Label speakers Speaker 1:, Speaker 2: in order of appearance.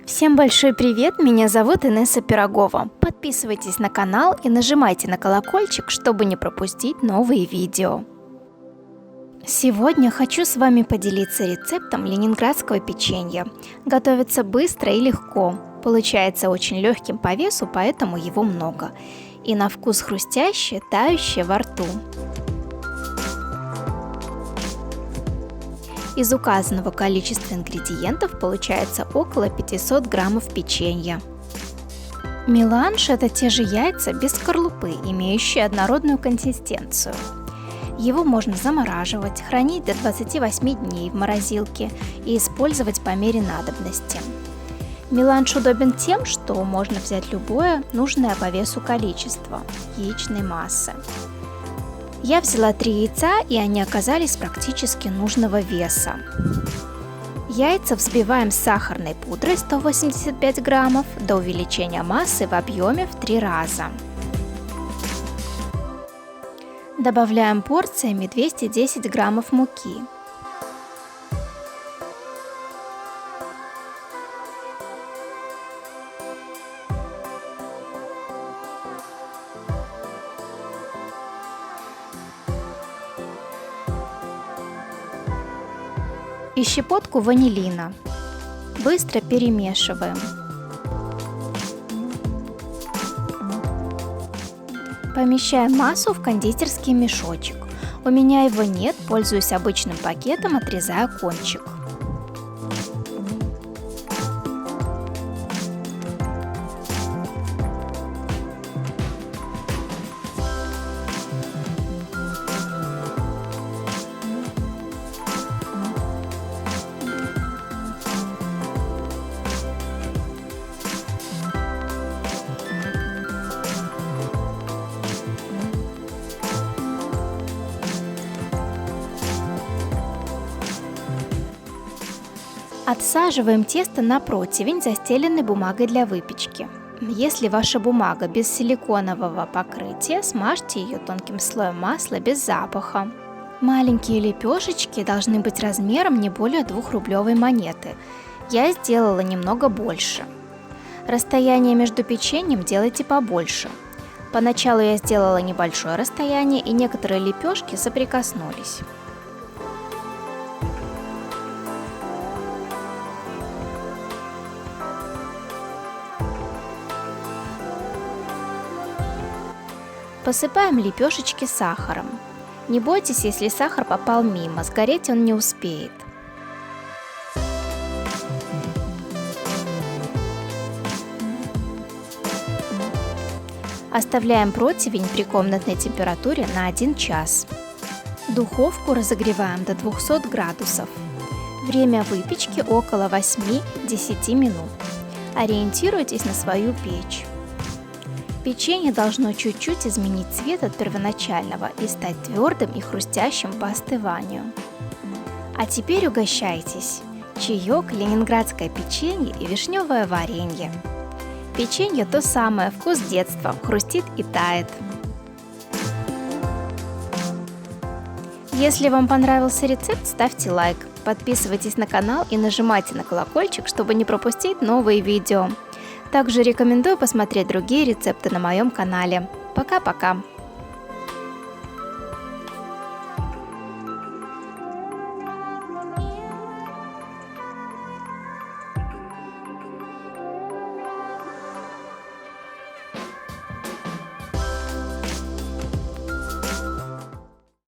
Speaker 1: Всем большой привет, меня зовут Инесса Пирогова. Подписывайтесь на канал и нажимайте на колокольчик, чтобы не пропустить новые видео. Сегодня хочу с вами поделиться рецептом ленинградского печенья. Готовится быстро и легко. Получается очень легким по весу, поэтому его много. И на вкус хрустящее, тающее во рту. Из указанного количества ингредиентов получается около 500 граммов печенья. Меланж – это те же яйца без скорлупы, имеющие однородную консистенцию. Его можно замораживать, хранить до 28 дней в морозилке и использовать по мере надобности. Меланж удобен тем, что можно взять любое нужное по весу количество яичной массы. Я взяла 3 яйца, и они оказались практически нужного веса. Яйца взбиваем с сахарной пудрой 185 граммов до увеличения массы в объеме в 3 раза. Добавляем порциями 210 граммов муки. И щепотку ванилина. Быстро перемешиваем. Помещаем массу в кондитерский мешочек. У меня его нет, пользуюсь обычным пакетом, отрезая кончик. Отсаживаем тесто на противень, застеленный бумагой для выпечки. Если ваша бумага без силиконового покрытия, смажьте ее тонким слоем масла без запаха. Маленькие лепешечки должны быть размером не более 2-рублевой монеты. Я сделала немного больше. Расстояние между печеньем делайте побольше. Поначалу я сделала небольшое расстояние, и некоторые лепешки соприкоснулись. Посыпаем лепешечки сахаром. Не бойтесь, если сахар попал мимо, сгореть он не успеет. Оставляем противень при комнатной температуре на 1 час. Духовку разогреваем до 200 градусов. Время выпечки около 8-10 минут. Ориентируйтесь на свою печь. Печенье должно чуть-чуть изменить цвет от первоначального и стать твердым и хрустящим по остыванию. А теперь угощайтесь! Чаек, ленинградское печенье и вишневое варенье. Печенье то самое, вкус детства, хрустит и тает. Если вам понравился рецепт, ставьте лайк, подписывайтесь на канал и нажимайте на колокольчик, чтобы не пропустить новые видео. Также рекомендую посмотреть другие рецепты на моем канале. Пока-пока!